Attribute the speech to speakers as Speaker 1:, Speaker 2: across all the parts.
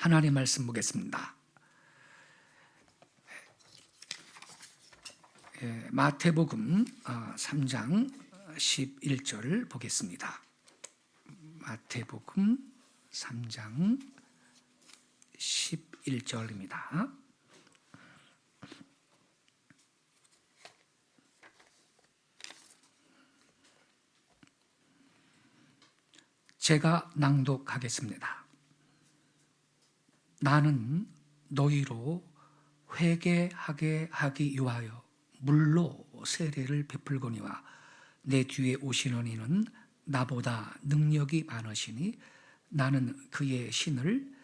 Speaker 1: 하나님 말씀 보겠습니다. 마태복음 3장 11절 보겠습니다. 마태복음 3장 11절입니다. 제가 낭독하겠습니다. 나는 너희로 회개하게 하기 위하여 물로 세례를 베풀거니와 내 뒤에 오시는 이는 나보다 능력이 많으시니 나는 그의 신을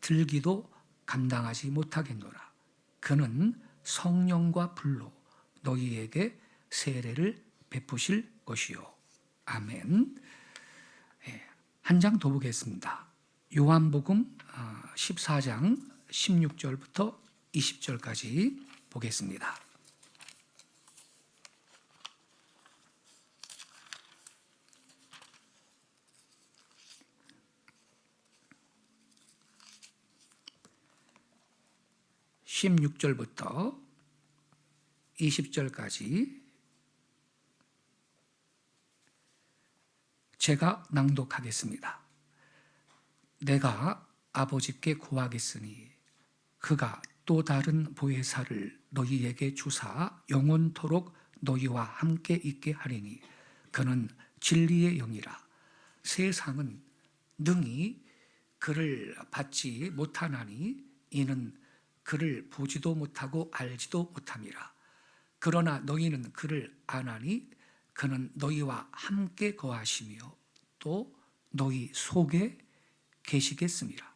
Speaker 1: 들기도 감당하지 못하겠노라. 그는 성령과 불로 너희에게 세례를 베푸실 것이요. 아멘. 한 장 더 보겠습니다. 요한복음 14장 16절부터 20절까지 보겠습니다. (16절부터) (20절까지) 제가 낭독하겠습니다. 내가 아버지께 구하겠으니 그가 또 다른 보혜사를 너희에게 주사 영원토록 너희와 함께 있게 하리니 그는 진리의 영이라. 세상은 능히 그를 받지 못하나니 이는 그를 보지도 못하고 알지도 못함이라. 그러나 너희는 그를 아나니 그는 너희와 함께 거하시며 또 너희 속에 계시겠음이라.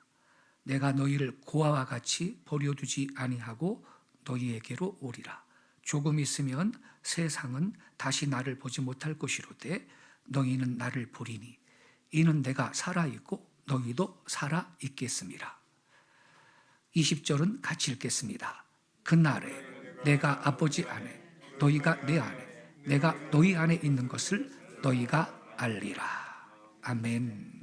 Speaker 1: 내가 너희를 고아와 같이 버려두지 아니하고 너희에게로 오리라. 조금 있으면 세상은 다시 나를 보지 못할 것이로되 너희는 나를 보리니 이는 내가 살아있고 너희도 살아있겠음이라. 20절은 같이 읽겠습니다. 그날에 내가 아버지 안에 너희가 내 안에 내가 너희 안에 있는 것을 너희가 알리라. 아멘.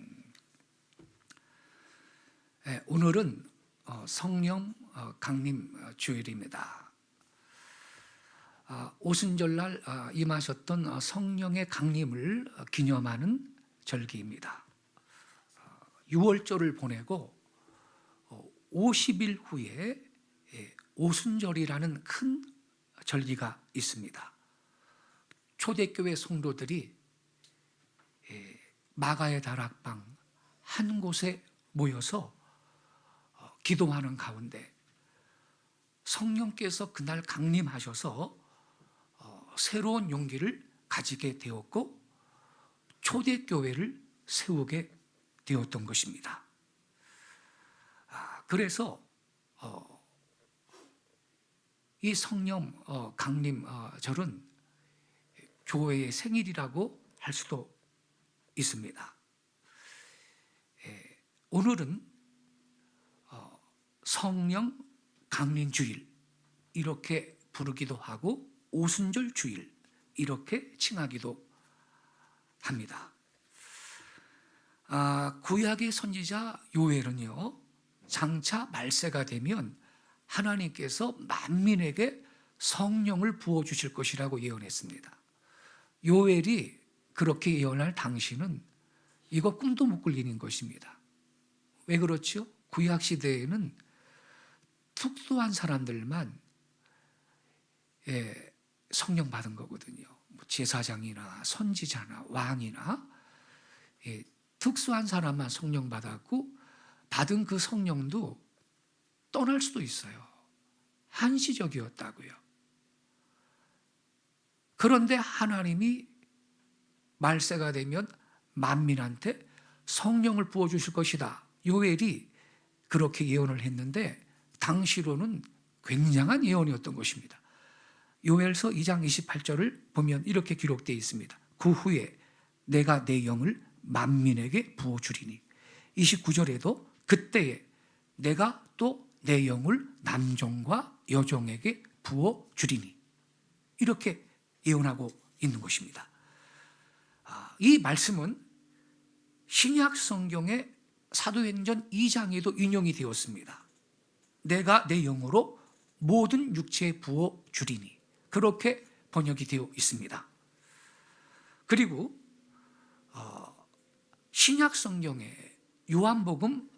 Speaker 1: 오늘은 성령 강림 주일입니다. 오순절날 임하셨던 성령의 강림을 기념하는 절기입니다. 6월절을 보내고 50일 후에 오순절이라는 큰 절기가 있습니다. 초대교회 성도들이 마가의 다락방 한 곳에 모여서 기도하는 가운데 성령께서 그날 강림하셔서 새로운 용기를 가지게 되었고 초대교회를 세우게 되었던 것입니다. 그래서 이 성령 강림절은 교회의 생일이라고 할 수도 있습니다. 오늘은 성령 강림 주일 이렇게 부르기도 하고 오순절 주일 이렇게 칭하기도 합니다. 구약의 선지자 요엘은요, 장차 말세가 되면 하나님께서 만민에게 성령을 부어주실 것이라고 예언했습니다. 요엘이 그렇게 예언할 당시는 이거 꿈도 못 꿀리는 것입니다. 왜 그렇죠? 구약 시대에는 특수한 사람들만 성령 받은 거거든요. 제사장이나 선지자나 왕이나 특수한 사람만 성령 받았고 받은 그 성령도 떠날 수도 있어요. 한시적이었다고요. 그런데 하나님이 말세가 되면 만민한테 성령을 부어주실 것이다. 요엘이 그렇게 예언을 했는데 당시로는 굉장한 예언이었던 것입니다. 요엘서 2장 28절을 보면 이렇게 기록되어 있습니다. 그 후에 내가 내 영을 만민에게 부어주리니 29절에도 그때에 내가 또 내 영을 남종과 여종에게 부어주리니 이렇게 예언하고 있는 것입니다. 이 말씀은 신약 성경의 사도행전 2장에도 인용이 되었습니다. 내가 내 영으로 모든 육체에 부어 주리니, 그렇게 번역이 되어 있습니다. 그리고 신약 성경의 요한복음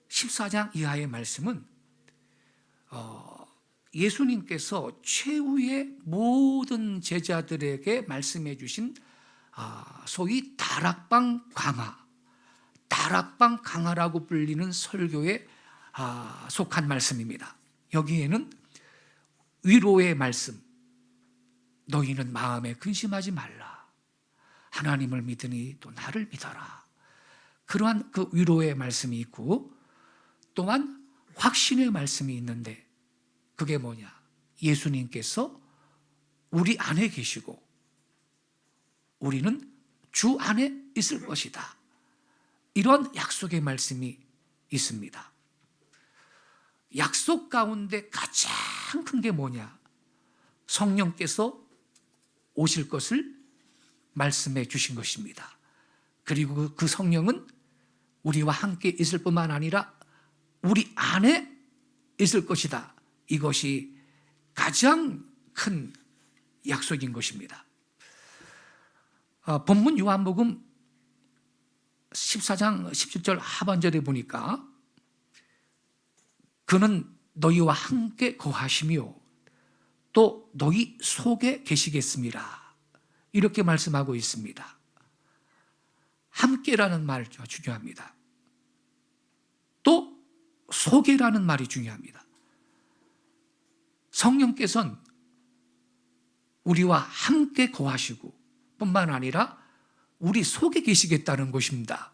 Speaker 1: 14장 이하의 말씀은 예수님께서 최후의 모든 제자들에게 말씀해 주신 소위 다락방 강화라고 불리는 설교에 속한 말씀입니다. 여기에는 위로의 말씀, 너희는 마음에 근심하지 말라, 하나님을 믿으니 또 나를 믿어라, 그러한 그 위로의 말씀이 있고, 또한 확신의 말씀이 있는데, 그게 뭐냐? 예수님께서 우리 안에 계시고 우리는 주 안에 있을 것이다, 이런 약속의 말씀이 있습니다. 약속 가운데 가장 큰 게 뭐냐? 성령께서 오실 것을 말씀해 주신 것입니다. 그리고 그 성령은 우리와 함께 있을 뿐만 아니라 우리 안에 있을 것이다. 이것이 가장 큰 약속인 것입니다. 본문 요한복음 14장 17절 하반절에 보니까 그는 너희와 함께 거하시며 또 너희 속에 계시겠습니다, 이렇게 말씀하고 있습니다. 함께라는 말 중요합니다. 또 속에라는 말이 중요합니다. 성령께서는 우리와 함께 거하시고 뿐만 아니라 우리 속에 계시겠다는 것입니다.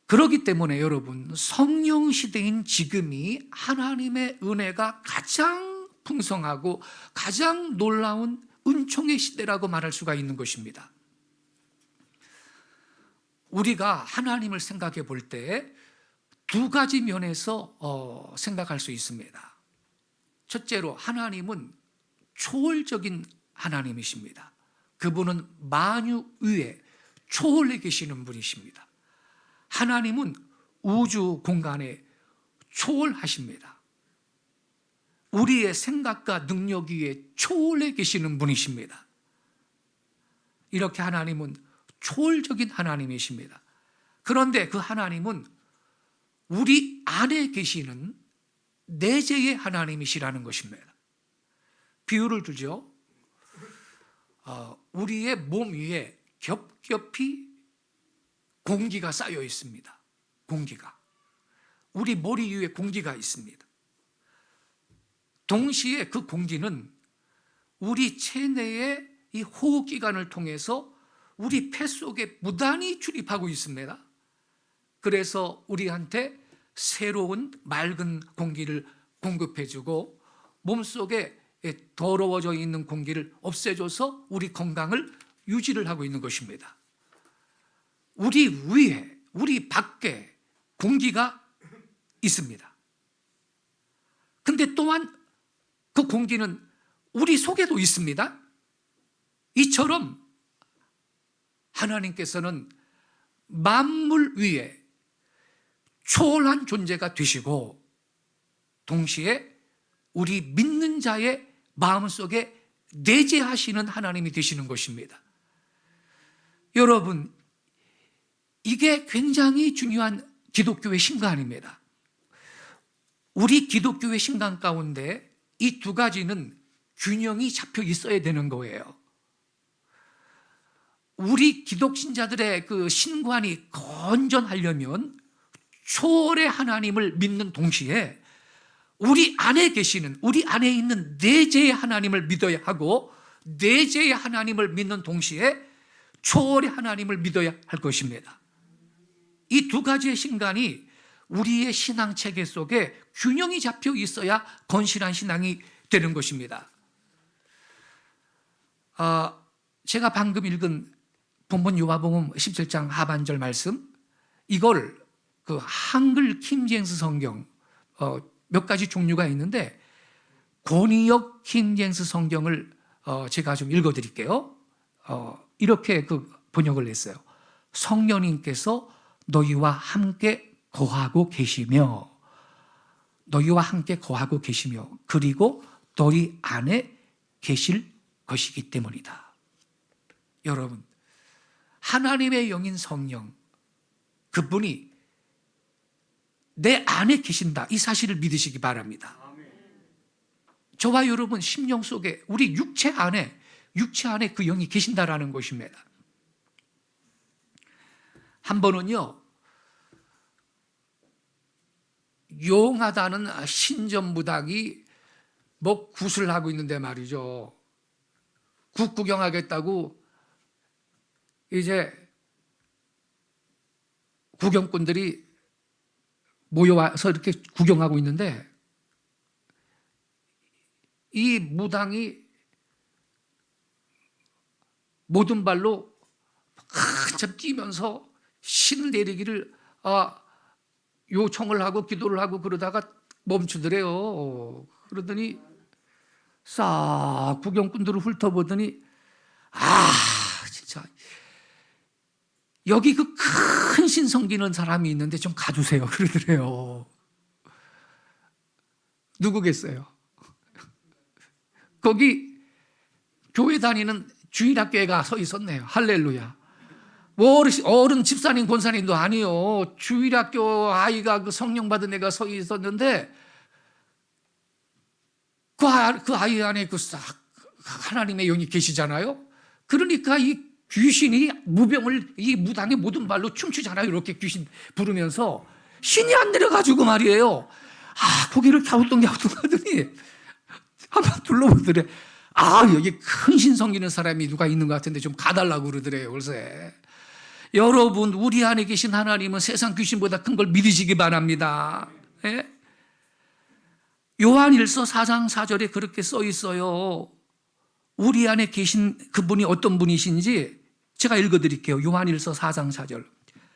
Speaker 1: 그렇기 때문에 여러분, 성령 시대인 지금이 하나님의 은혜가 가장 풍성하고 가장 놀라운 은총의 시대라고 말할 수가 있는 것입니다. 우리가 하나님을 생각해 볼 때 두 가지 면에서 생각할 수 있습니다. 첫째로, 하나님은 초월적인 하나님이십니다. 그분은 만유 위에 초월해 계시는 분이십니다. 하나님은 우주 공간에 초월하십니다. 우리의 생각과 능력 위에 초월해 계시는 분이십니다. 이렇게 하나님은 초월적인 하나님이십니다. 그런데 그 하나님은 우리 안에 계시는 내재의 하나님이시라는 것입니다. 비유를 들죠. 우리의 몸 위에 겹겹이 공기가 쌓여 있습니다. 공기가. 우리 머리 위에 공기가 있습니다. 동시에 그 공기는 우리 체내의 이 호흡기관을 통해서 우리 폐 속에 무단히 출입하고 있습니다. 그래서 우리한테 새로운 맑은 공기를 공급해주고 몸속에 더러워져 있는 공기를 없애줘서 우리 건강을 유지를 하고 있는 것입니다. 우리 위에, 우리 밖에 공기가 있습니다. 근데 또한 그 공기는 우리 속에도 있습니다. 이처럼 하나님께서는 만물 위에 초월한 존재가 되시고 동시에 우리 믿는 자의 마음속에 내재하시는 하나님이 되시는 것입니다. 여러분, 이게 굉장히 중요한 기독교의 신간입니다. 우리 기독교의 신간 가운데 이 두 가지는 균형이 잡혀 있어야 되는 거예요. 우리 기독신자들의 그 신관이 건전하려면 초월의 하나님을 믿는 동시에 우리 안에 계시는, 우리 안에 있는 내재의 하나님을 믿어야 하고, 내재의 하나님을 믿는 동시에 초월의 하나님을 믿어야 할 것입니다. 이 두 가지의 신간이 우리의 신앙 체계 속에 균형이 잡혀 있어야 건실한 신앙이 되는 것입니다. 제가 방금 읽은 본문 요한복음 17장 하반절 말씀, 이걸 그 한글 킹제임스 성경 몇 가지 종류가 있는데 권위역 킹제임스 성경을 제가 좀 읽어드릴게요. 이렇게 그 번역을 했어요. 성령님께서 너희와 함께 거하고 계시며, 너희와 함께 거하고 계시며, 그리고 너희 안에 계실 것이기 때문이다. 여러분, 하나님의 영인 성령, 그분이 내 안에 계신다, 이 사실을 믿으시기 바랍니다. 저와 여러분 심령 속에, 우리 육체 안에 그 영이 계신다라는 것입니다. 한 번은요, 용하다는 신전무당이 뭐 굿을 하고 있는데 말이죠. 굿 구경하겠다고 이제 구경꾼들이 모여와서 이렇게 구경하고 있는데, 이 무당이 모든 발로 한참 뛰면서 신을 내리기를 요청을 하고 기도를 하고 그러다가 멈추더래요. 그러더니 싹 구경꾼들을 훑어보더니 진짜 여기 그 큰 신 섬기는 사람이 있는데 좀 가주세요 그러더래요. 누구겠어요? 거기 교회 다니는 주일학교에가 서 있었네요. 할렐루야. 어른 집사님 권사님도 아니요, 주일학교 아이가, 그 성령 받은 애가 서 있었는데 그 아이 안에 그 하나님의 영이 계시잖아요. 그러니까 이 귀신이 이 무당의 모든 발로 춤추잖아요. 이렇게 귀신 부르면서 신이 안 내려가지고 말이에요. 고개를 갸우뚱갸우뚱 하더니 한번 둘러보더래. 여기 큰 신 섬기는 사람이 누가 있는 것 같은데 좀 가달라고 그러더래요. 글쎄, 여러분, 우리 안에 계신 하나님은 세상 귀신보다 큰 걸 믿으시기 바랍니다. 예? 요한일서 4장 4절에 그렇게 써 있어요. 우리 안에 계신 그분이 어떤 분이신지 제가 읽어드릴게요. 요한일서 4장 4절.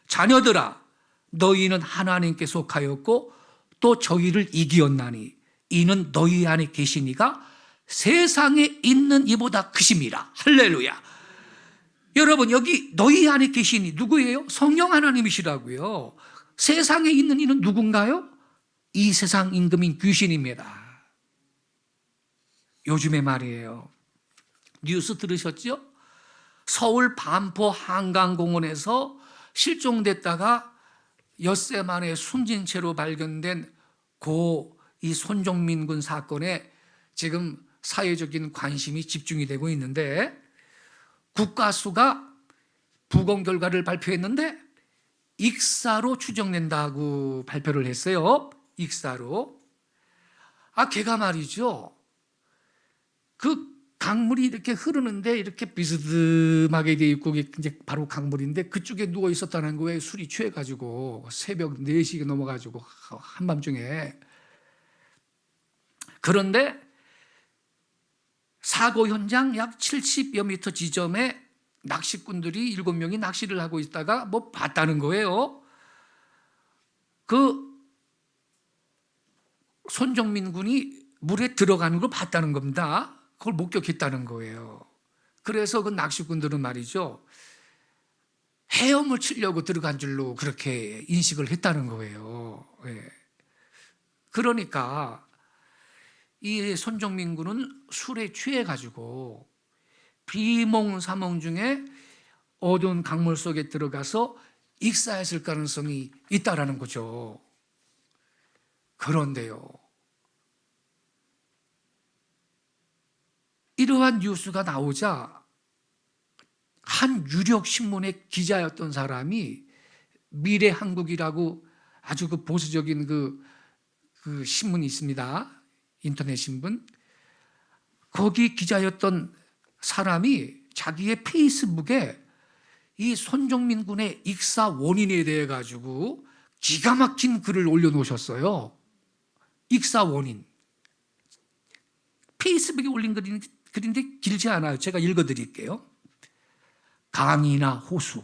Speaker 1: 자녀들아, 너희는 하나님께 속하였고 또 저희를 이기었나니 이는 너희 안에 계시니가 세상에 있는 이보다 크심이라. 할렐루야. 여러분, 여기 너희 안에 계시니 누구예요? 성령 하나님이시라고요. 세상에 있는 이는 누군가요? 이 세상 임금인 귀신입니다. 요즘에 말이에요, 뉴스 들으셨죠? 서울 반포 한강공원에서 실종됐다가 엿새 만에 숨진 채로 발견된 이 손정민 군 사건에 지금 사회적인 관심이 집중이 되고 있는데, 국가수가 부검 결과를 발표했는데 익사로 추정된다고 발표를 했어요. 익사로. 걔가 말이죠, 그 강물이 이렇게 흐르는데 이렇게 비스듬하게 돼 있고 이제 바로 강물인데 그쪽에 누워 있었다는 거에 술이 취해가지고 새벽 4시 넘어가지고 한밤중에. 그런데 사고 현장 약 70여 미터 지점에 낚시꾼들이 7명이 낚시를 하고 있다가 뭐 봤다는 거예요. 그 손정민 군이 물에 들어가는 걸 봤다는 겁니다. 그걸 목격했다는 거예요. 그래서 그 낚시꾼들은 말이죠, 헤엄을 치려고 들어간 줄로 그렇게 인식을 했다는 거예요. 그러니까 이 손정민 군은 술에 취해가지고 비몽사몽 중에 어두운 강물 속에 들어가서 익사했을 가능성이 있다라는 거죠. 그런데요, 이러한 뉴스가 나오자 한 유력 신문의 기자였던 사람이, 미래한국이라고 아주 그 보수적인 그 신문이 있습니다. 인터넷 신문. 거기 기자였던 사람이 자기의 페이스북에 이 손정민 군의 익사 원인에 대해 가지고 기가 막힌 글을 올려놓으셨어요. 익사 원인. 페이스북에 올린 글인데 길지 않아요. 제가 읽어드릴게요. 강이나 호수,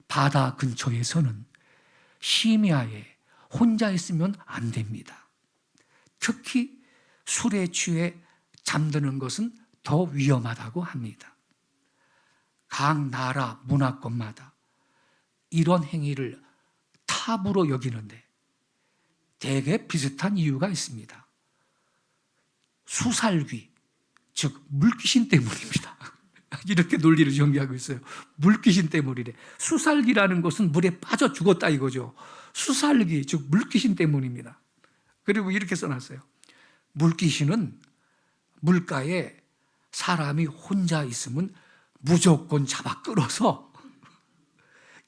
Speaker 1: 바다 근처에서는 심야에 혼자 있으면 안 됩니다. 특히 술에 취해 잠드는 것은 더 위험하다고 합니다. 각 나라 문화권마다 이런 행위를 탑으로 여기는데 대개 비슷한 이유가 있습니다. 수살귀, 즉 물귀신 때문입니다. 이렇게 논리를 정리하고 있어요. 물귀신 때문이래. 수살귀라는 것은 물에 빠져 죽었다 이거죠. 수살귀, 즉 물귀신 때문입니다. 그리고 이렇게 써놨어요. 물귀신은 물가에 사람이 혼자 있으면 무조건 잡아 끌어서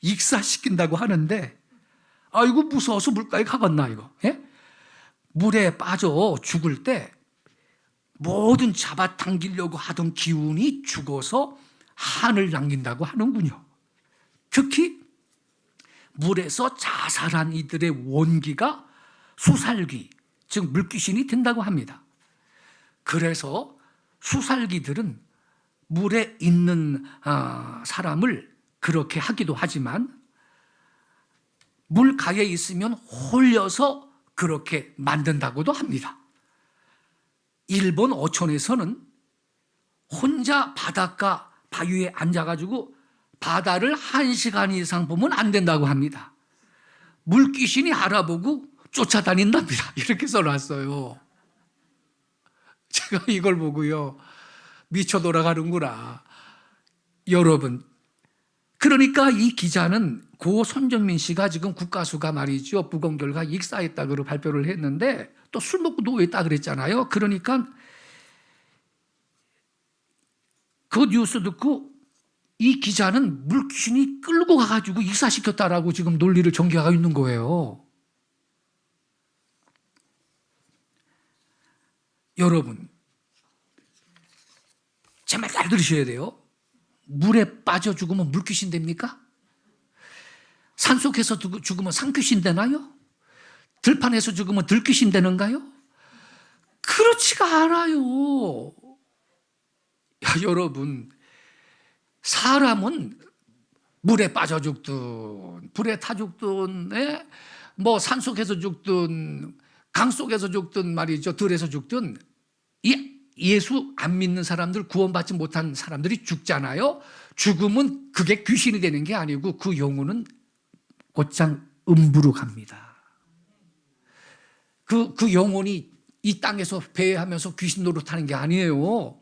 Speaker 1: 익사시킨다고 하는데, 아이고 무서워서 물가에 가겠나 이거. 예? 물에 빠져 죽을 때 모든 잡아당기려고 하던 기운이 죽어서 한을 남긴다고 하는군요. 특히 물에서 자살한 이들의 원기가 수살귀, 즉 물귀신이 된다고 합니다. 그래서 수살귀들은 물에 있는 사람을 그렇게 하기도 하지만 물가에 있으면 홀려서 그렇게 만든다고도 합니다. 일본 어촌에서는 혼자 바닷가 바위에 앉아가지고 바다를 1시간 이상 보면 안 된다고 합니다. 물귀신이 알아보고 쫓아다닌답니다. 이렇게 써놨어요. 제가 이걸 보고요, 미쳐 돌아가는구나. 여러분, 그러니까 이 기자는 고 손정민 씨가 지금 국가수가 말이죠, 부검결과 익사했다고 발표를 했는데 또 술 먹고 누워있다 그랬잖아요. 그러니까 그 뉴스 듣고 이 기자는 물귀신이 끌고 가가지고 익사시켰다라고 지금 논리를 전개하고 있는 거예요. 여러분, 제 말 잘 들으셔야 돼요. 물에 빠져 죽으면 물귀신 됩니까? 산속에서 죽으면 산귀신 되나요? 들판에서 죽으면 들귀신 되는가요? 그렇지가 않아요. 여러분, 사람은 물에 빠져 죽든 불에 타 죽든 뭐 산속에서 죽든 강 속에서 죽든 말이죠, 들에서 죽든 예수 안 믿는 사람들, 구원받지 못한 사람들이 죽잖아요. 죽으면 그게 귀신이 되는 게 아니고 그 영혼은 곧장 음부로 갑니다. 그 영혼이 이 땅에서 배회하면서 귀신 노릇하는 게 아니에요.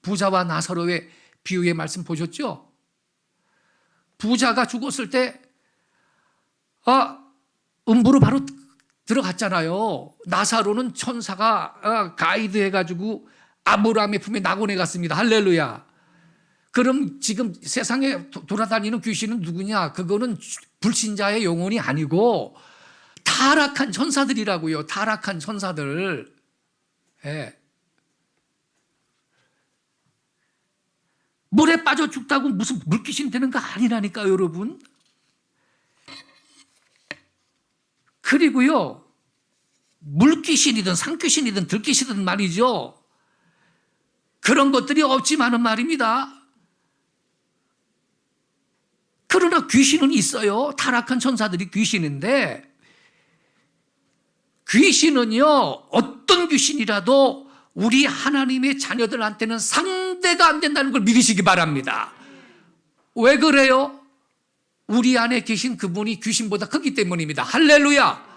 Speaker 1: 부자와 나사로의 비유의 말씀 보셨죠? 부자가 죽었을 때 음부로 바로 들어갔잖아요. 나사로는 천사가 가이드 해가지고 아브라함의 품에 낙원에 갔습니다. 할렐루야. 그럼 지금 세상에 돌아다니는 귀신은 누구냐? 그거는 불신자의 영혼이 아니고 타락한 천사들이라고요. 타락한 천사들. 예. 물에 빠져 죽다고 무슨 물귀신 되는 거 아니라니까요, 여러분. 그리고요, 물귀신이든 산귀신이든 들귀신이든 말이죠, 그런 것들이 없지만은 말입니다. 그러나 귀신은 있어요. 타락한 천사들이 귀신인데, 귀신은요, 어떤 귀신이라도 우리 하나님의 자녀들한테는 상대가 안 된다는 걸 믿으시기 바랍니다. 왜 그래요? 우리 안에 계신 그분이 귀신보다 크기 때문입니다. 할렐루야.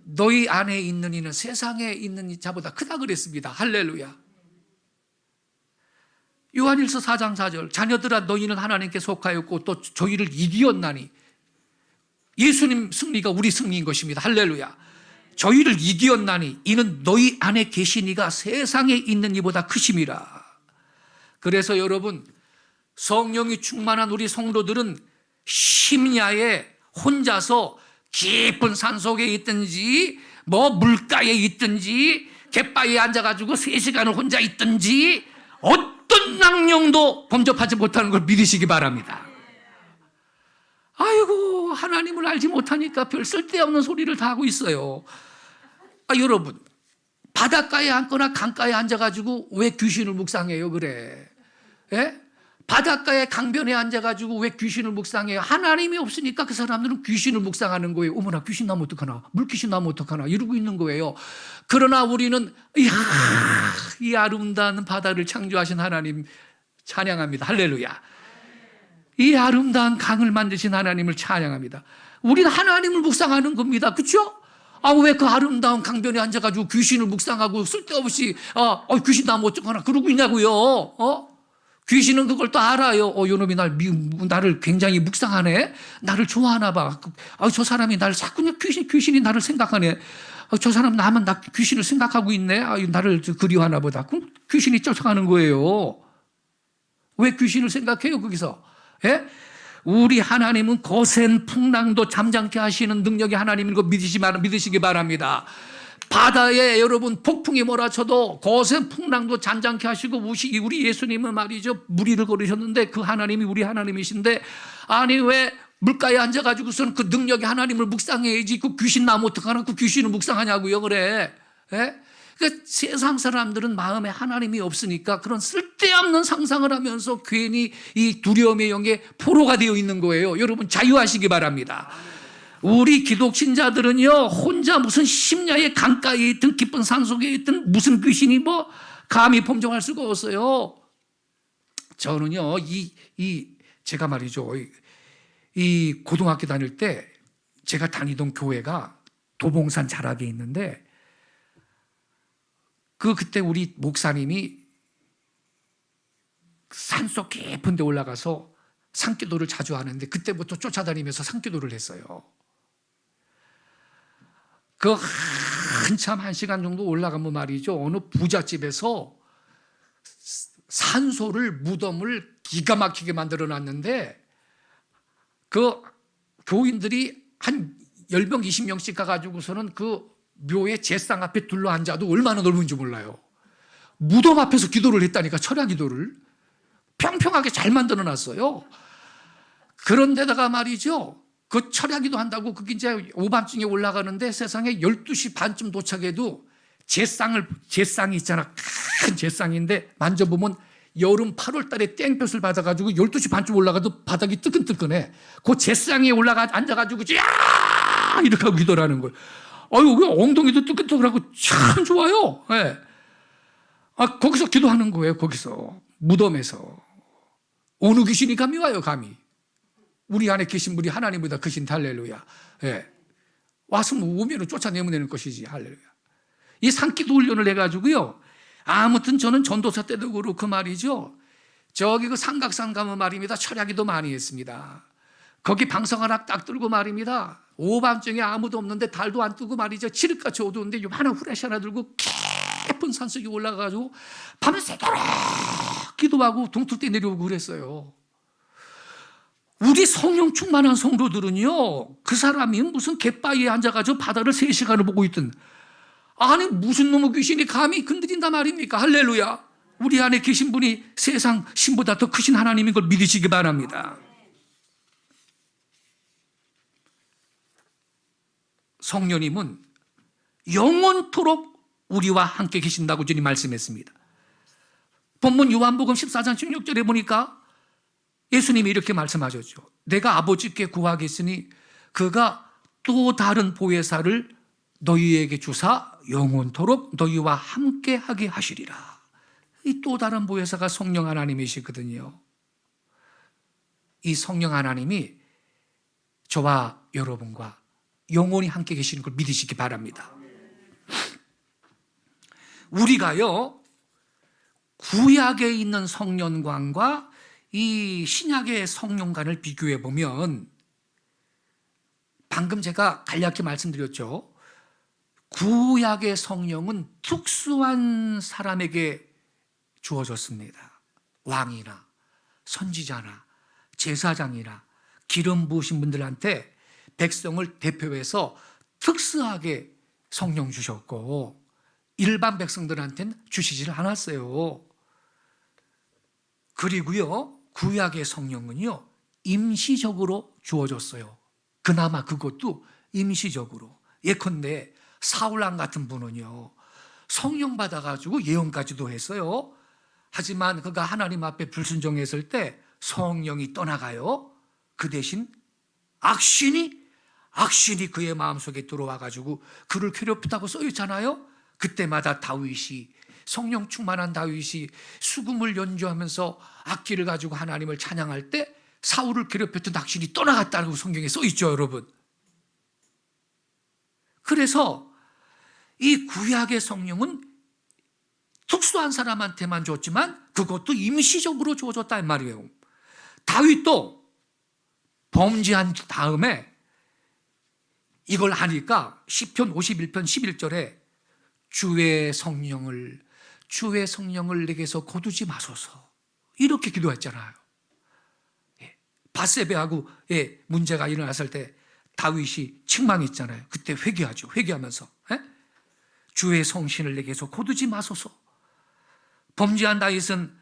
Speaker 1: 너희 안에 있는 이는 세상에 있는 자보다 크다 그랬습니다. 할렐루야. 요한일서 4장 4절, 자녀들아 너희는 하나님께 속하였고 또 저희를 이기었나니. 예수님 승리가 우리 승리인 것입니다. 할렐루야. 저희를 이기었나니 이는 너희 안에 계신 이가 세상에 있는 이보다 크심이라. 그래서 여러분, 성령이 충만한 우리 성도들은 심야에 혼자서 깊은 산속에 있든지 뭐 물가에 있든지 갯바위에 앉아가지고 3시간을 혼자 있든지 어떤 악령도 범접하지 못하는 걸 믿으시기 바랍니다. 아이고, 하나님을 알지 못하니까 별 쓸데없는 소리를 다 하고 있어요. 여러분, 바닷가에 앉거나 강가에 앉아가지고 왜 귀신을 묵상해요? 그래. 예? 바닷가에 강변에 앉아가지고 왜 귀신을 묵상해요? 하나님이 없으니까 그 사람들은 귀신을 묵상하는 거예요. 어머나, 귀신 나면 어떡하나, 물귀신 나면 어떡하나 이러고 있는 거예요. 그러나 우리는 이 아름다운 바다를 창조하신 하나님, 찬양합니다. 할렐루야. 이 아름다운 강을 만드신 하나님을 찬양합니다. 우리는 하나님을 묵상하는 겁니다. 그렇죠? 왜 그 아름다운 강변에 앉아가지고 귀신을 묵상하고 쓸데없이 귀신 나면 어쩌거나 그러고 있냐고요. 귀신은 그걸 또 알아요. 요놈이 나를 굉장히 묵상하네. 나를 좋아하나 봐. 저 사람이 나를 자꾸 귀신이 나를 생각하네. 저 사람 나만 귀신을 생각하고 있네. 나를 그리워하나 보다. 그럼 귀신이 쫓아가는 거예요. 왜 귀신을 생각해요, 거기서? 예? 우리 하나님은 거센 풍랑도 잠잠케 하시는 능력의 하나님인 거 믿으시기 바랍니다. 바다에 여러분 폭풍이 몰아쳐도 거센 풍랑도 잠잠케 하시고 우리 예수님은 말이죠, 무리를 걸으셨는데 그 하나님이 우리 하나님이신데, 아니 왜 물가에 앉아가지고서는 그 능력의 하나님을 묵상해야지 그 귀신 나면 어떡하나 그 귀신을 묵상하냐고요. 그래. 예? 그러니까 세상 사람들은 마음에 하나님이 없으니까 그런 쓸데없는 상상을 하면서 괜히 이 두려움의 영에 포로가 되어 있는 거예요. 여러분 자유하시기 바랍니다. 우리 기독 신자들은요, 혼자 무슨 심야의 강가에 있든 깊은 산속에 있든 무슨 귀신이 감히 범정할 수가 없어요. 저는요, 제가 말이죠, 이 고등학교 다닐 때 제가 다니던 교회가 도봉산 자락에 있는데, 그때 우리 목사님이 산속 깊은 데 올라가서 산기도를 자주 하는데, 그때부터 쫓아다니면서 산기도를 했어요. 한참 1시간 정도 올라가면 말이죠, 어느 부잣집에서 무덤을 기가 막히게 만들어 놨는데, 그 교인들이 한 10명, 20명씩 가가지고서는 그 묘의 제상 앞에 둘러 앉아도 얼마나 넓은지 몰라요. 무덤 앞에서 기도를 했다니까, 철야 기도를. 평평하게 잘 만들어 놨어요. 그런데다가 말이죠, 그 철야 기도 한다고 그게 이제 오밤중에 올라가는데 세상에 12시 반쯤 도착해도 제상이 있잖아. 큰 제상인데 만져보면 여름 8월 달에 땡볕을 받아가지고 12시 반쯤 올라가도 바닥이 뜨끈뜨끈해. 그 제상에 앉아가지고 야! 이렇게 하고 기도를 하는 거예요. 그 엉덩이도 뜨끈뜨끈하고 참 좋아요. 네. 거기서 기도하는 거예요. 거기서 무덤에서. 어느 귀신이 감히 와요, 감히. 우리 안에 계신 분이 하나님보다 크신 할렐루야. 예. 와서 오면은 쫓아내면 것이지. 할렐루야. 이 산기도 훈련을 해가지고요. 아무튼 저는 전도사 때도 그렇고 말이죠. 저기 그 삼각산 가면 말입니다. 철야기도 많이 했습니다. 거기 방석 하나 딱 들고 말입니다. 오밤중에 아무도 없는데 달도 안 뜨고 말이죠. 칠흑같이 어두운데 요만한 후레쉬 하나 들고 깊은 산속에 올라가가지고 밤새도록 기도하고 동틀 때 내려오고 그랬어요. 우리 성령 충만한 성도들은요, 그 사람이 무슨 갯바위에 앉아가지고 바다를 3시간을 보고 있든, 아니 무슨 놈의 귀신이 감히 건드린단 말입니까? 할렐루야. 우리 안에 계신 분이 세상 신보다 더 크신 하나님인 걸 믿으시기 바랍니다. 성령님은 영원토록 우리와 함께 계신다고 주님 말씀했습니다. 본문 요한복음 14장 16절에 보니까 예수님이 이렇게 말씀하셨죠. 내가 아버지께 구하겠으니 그가 또 다른 보혜사를 너희에게 주사 영원토록 너희와 함께 하게 하시리라. 이 또 다른 보혜사가 성령 하나님이시거든요. 이 성령 하나님이 저와 여러분과 영원히 함께 계시는 걸 믿으시기 바랍니다. 우리가요, 구약에 있는 성령관과 이 신약의 성령관을 비교해 보면, 방금 제가 간략히 말씀드렸죠. 구약의 성령은 특수한 사람에게 주어졌습니다. 왕이나 선지자나 제사장이나 기름 부으신 분들한테 백성을 대표해서 특수하게 성령 주셨고, 일반 백성들한테는 주시질 않았어요. 그리고요, 구약의 성령은요, 임시적으로 주어졌어요. 그나마 그것도 임시적으로. 예컨대 사울왕 같은 분은요, 성령 받아가지고 예언까지도 했어요. 하지만 그가 하나님 앞에 불순종했을 때 성령이 떠나가요. 그 대신 악신이 그의 마음속에 들어와가지고 그를 괴롭히다고 써있잖아요. 그때마다 다윗이 성령 충만한 다윗이 수금을 연주하면서 악기를 가지고 하나님을 찬양할 때 사울을 괴롭혔던 악신이 떠나갔다고 성경에 써 있죠, 여러분. 그래서 이 구약의 성령은 특수한 사람한테만 줬지만 그것도 임시적으로 주어졌단 말이에요. 다윗도 범죄한 다음에 이걸 하니까 시편 51편 11절에 주의 성령을 내게서 거두지 마소서, 이렇게 기도했잖아요. 밧세베하고 문제가 일어났을 때 다윗이 책망했잖아요. 그때 회개하죠. 회개하면서 주의 성신을 내게서 거두지 마소서. 범죄한 다윗은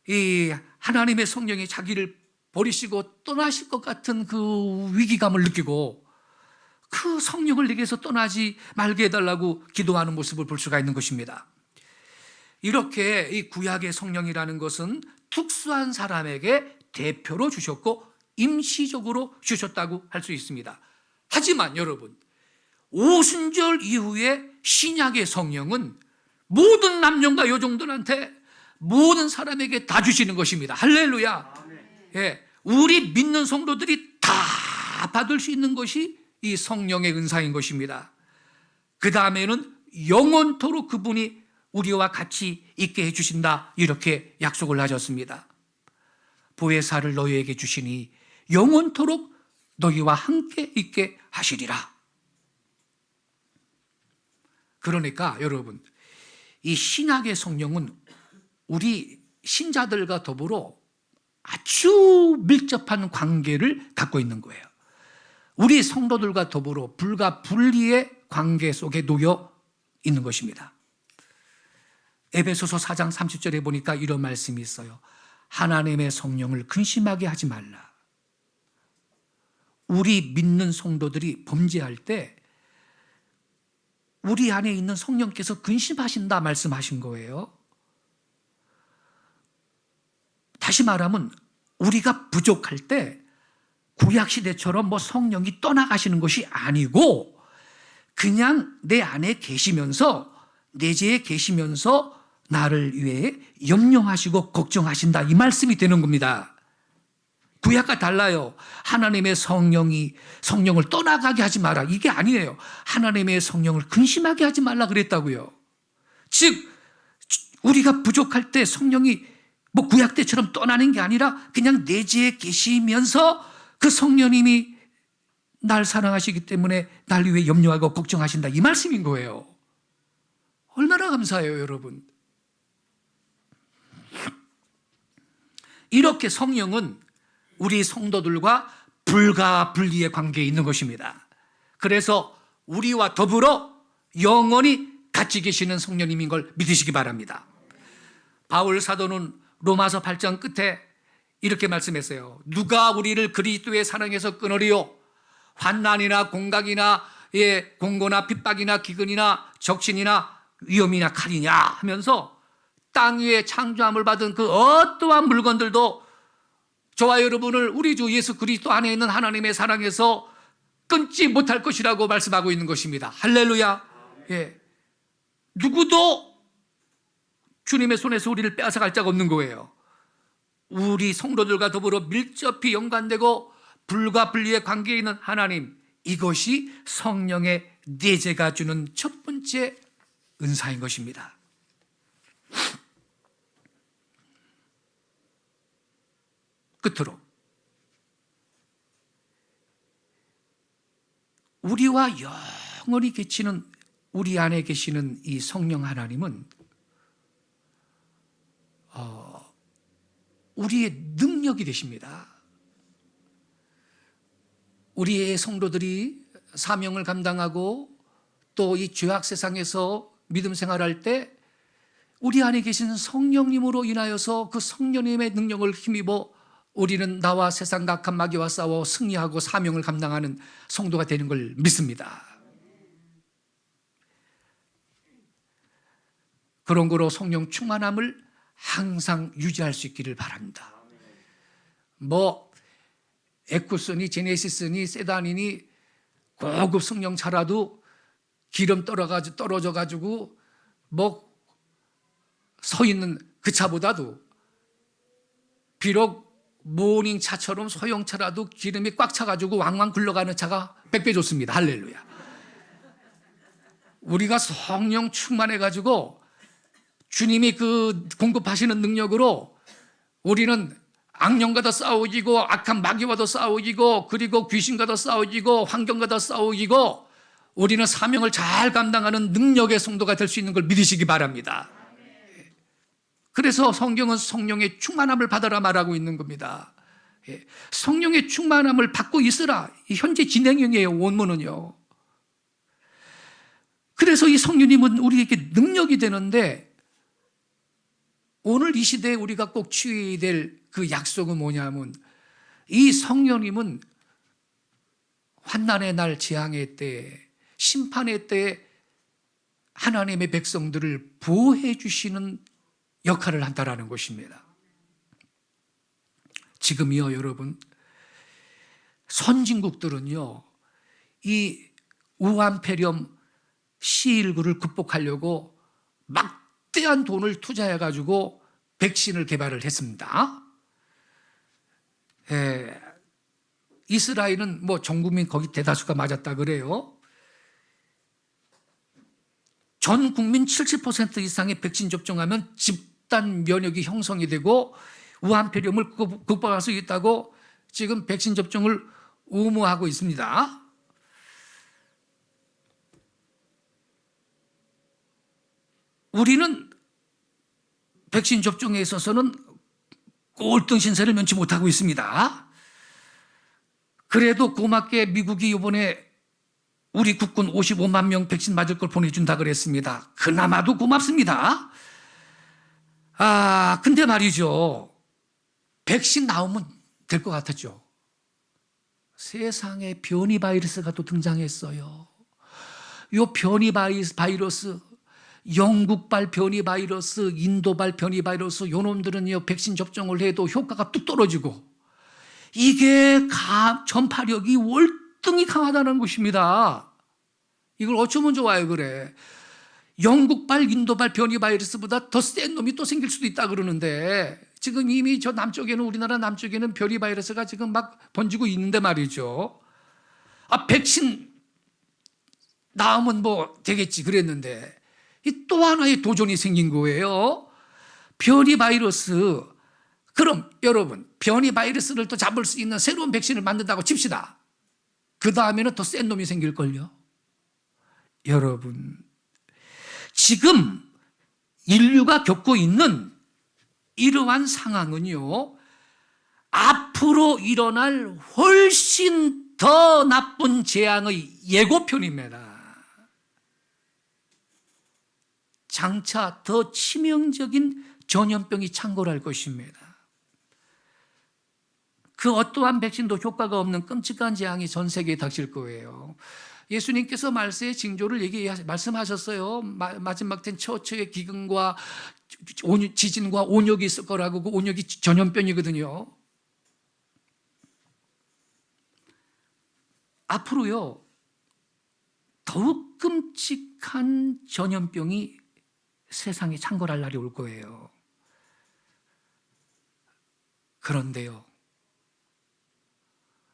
Speaker 1: 이 하나님의 성령이 자기를 버리시고 떠나실 것 같은 그 위기감을 느끼고 그 성령을 내게서 떠나지 말게 해달라고 기도하는 모습을 볼 수가 있는 것입니다. 이렇게 이 구약의 성령이라는 것은 특수한 사람에게 대표로 주셨고 임시적으로 주셨다고 할 수 있습니다. 하지만 여러분, 오순절 이후에 신약의 성령은 모든 남녀가 여종들한테 모든 사람에게 다 주시는 것입니다. 할렐루야. 우리 믿는 성도들이 다 받을 수 있는 것이 이 성령의 은사인 것입니다. 그 다음에는 영원토록 그분이 우리와 같이 있게 해주신다, 이렇게 약속을 하셨습니다. 보혜사를 너희에게 주시니 영원토록 너희와 함께 있게 하시리라. 그러니까 여러분, 이 신약의 성령은 우리 신자들과 더불어 아주 밀접한 관계를 갖고 있는 거예요. 우리 성도들과 더불어 불과 분리의 관계 속에 놓여 있는 것입니다. 에베소서 4장 30절에 보니까 이런 말씀이 있어요. 하나님의 성령을 근심하게 하지 말라. 우리 믿는 성도들이 범죄할 때 우리 안에 있는 성령께서 근심하신다 말씀하신 거예요. 다시 말하면 우리가 부족할 때 구약시대처럼 성령이 떠나가시는 것이 아니고 그냥 내 안에 계시면서, 내재에 계시면서 나를 위해 염려하시고 걱정하신다, 이 말씀이 되는 겁니다. 구약과 달라요. 하나님의 성령을 떠나가게 하지 마라, 이게 아니에요. 하나님의 성령을 근심하게 하지 말라 그랬다고요. 즉 우리가 부족할 때 성령이 구약 때처럼 떠나는 게 아니라 그냥 내재에 계시면서 그 성령님이 날 사랑하시기 때문에 날 위해 염려하고 걱정하신다, 이 말씀인 거예요. 얼마나 감사해요, 여러분. 이렇게 성령은 우리 성도들과 불가 분리의 관계에 있는 것입니다. 그래서 우리와 더불어 영원히 같이 계시는 성령님인 걸 믿으시기 바랍니다. 바울 사도는 로마서 8장 끝에 이렇게 말씀했어요. 누가 우리를 그리스도의 사랑에서 끊으리요? 환난이나 공각이나 공고나 핍박이나 기근이나 적신이나 위험이나 칼이냐 하면서 땅 위에 창조함을 받은 그 어떠한 물건들도 저와 여러분을 우리 주 예수 그리스도 안에 있는 하나님의 사랑에서 끊지 못할 것이라고 말씀하고 있는 것입니다. 할렐루야. 누구도 주님의 손에서 우리를 빼앗아갈 자가 없는 거예요. 우리 성도들과 더불어 밀접히 연관되고 불과 분리의 관계에 있는 하나님, 이것이 성령의 내재가 주는 첫 번째 은사인 것입니다. 끝으로 우리와 영원히 계시는, 우리 안에 계시는 이 성령 하나님은 우리의 능력이 되십니다. 우리의 성도들이 사명을 감당하고 또 이 죄악 세상에서 믿음 생활할 때 우리 안에 계신 성령님으로 인하여서 그 성령님의 능력을 힘입어 우리는 나와 세상 악한 마귀와 싸워 승리하고 사명을 감당하는 성도가 되는 걸 믿습니다. 그런 거로 성령 충만함을 항상 유지할 수 있기를 바랍니다. 에쿠스니 제네시스니 세단이니 고급 승용차라도 기름 떨어져 가지고 서 있는 그 차보다도 비록 모닝차처럼 소형차라도 기름이 꽉 차가지고 왕왕 굴러가는 차가 100배 좋습니다. 할렐루야. 우리가 성령 충만해가지고 주님이 그 공급하시는 능력으로 우리는 악령과도 싸우기고 악한 마귀와도 싸우기고 그리고 귀신과도 싸우기고 환경과도 싸우기고 우리는 사명을 잘 감당하는 능력의 성도가 될 수 있는 걸 믿으시기 바랍니다. 그래서 성경은 성령의 충만함을 받아라 말하고 있는 겁니다. 성령의 충만함을 받고 있으라. 현재 진행형이에요. 원문은요. 그래서 이 성령님은 우리에게 능력이 되는데 오늘 이 시대에 우리가 꼭 취해야 될 그 약속은 뭐냐면 이 성령님은 환난의 날, 재앙의 때, 심판의 때 하나님의 백성들을 보호해 주시는 역할을 한다라는 것입니다. 지금이요, 여러분, 선진국들은요, 이 우한폐렴 C19를 극복하려고 막대한 돈을 투자해가지고 백신을 개발을 했습니다. 이스라엘은 뭐 전 국민 거기 대다수가 맞았다 그래요. 전 국민 70% 이상의 백신 접종하면 집단 면역이 형성이 되고 우한폐렴을 극복할 수 있다고 지금 백신 접종을 의무화하고 있습니다. 우리는 백신 접종에 있어서는 꼴등 신세를 면치 못하고 있습니다. 그래도 고맙게 미국이 이번에 우리 국군 55만 명 백신 맞을 걸 보내준다 그랬습니다. 그나마도 고맙습니다. 근데 말이죠. 백신 나오면 될 것 같았죠. 세상에 변이 바이러스가 또 등장했어요. 요 변이 바이러스, 영국발 변이 바이러스, 인도발 변이 바이러스, 요 놈들은요, 백신 접종을 해도 효과가 뚝 떨어지고, 이게 전파력이 월등히 강하다는 것입니다. 이걸 어쩌면 좋아요, 그래. 영국발, 인도발 변이 바이러스보다 더 센 놈이 또 생길 수도 있다 그러는데, 지금 이미 저 남쪽에는, 우리나라 남쪽에는 변이 바이러스가 지금 막 번지고 있는데 말이죠. 백신 나오면 뭐 되겠지 그랬는데, 이 또 하나의 도전이 생긴 거예요. 변이 바이러스. 그럼 여러분, 변이 바이러스를 또 잡을 수 있는 새로운 백신을 만든다고 칩시다. 그 다음에는 더 센 놈이 생길걸요. 여러분, 지금 인류가 겪고 있는 이러한 상황은요, 앞으로 일어날 훨씬 더 나쁜 재앙의 예고편입니다. 장차 더 치명적인 전염병이 창궐할 것입니다. 그 어떠한 백신도 효과가 없는 끔찍한 재앙이 전 세계에 닥칠 거예요. 예수님께서 말세의 징조를 말씀하셨어요. 마지막 땐 처처의 기근과 지진과 온역이 있을 거라고. 그 온역이 전염병이거든요. 앞으로요, 더욱 끔찍한 전염병이 세상에 창궐할 날이 올 거예요. 그런데요,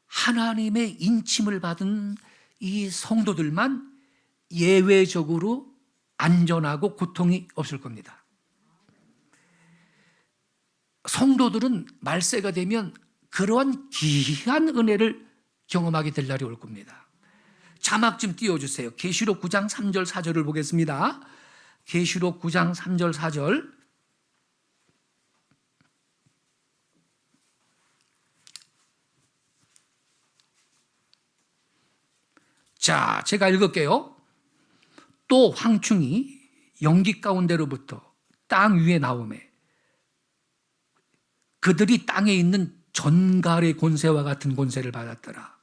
Speaker 1: 하나님의 인침을 받은 이 성도들만 예외적으로 안전하고 고통이 없을 겁니다. 성도들은 말세가 되면 그러한 귀한 은혜를 경험하게 될 날이 올 겁니다. 자막 좀 띄워주세요. 계시록 9장 3절 4절을 보겠습니다. 계시록 9장 3절 4절. 자, 제가 읽을게요. 또 황충이 연기 가운데로부터 땅 위에 나오매 그들이 땅에 있는 전갈의 권세와 같은 권세를 받았더라.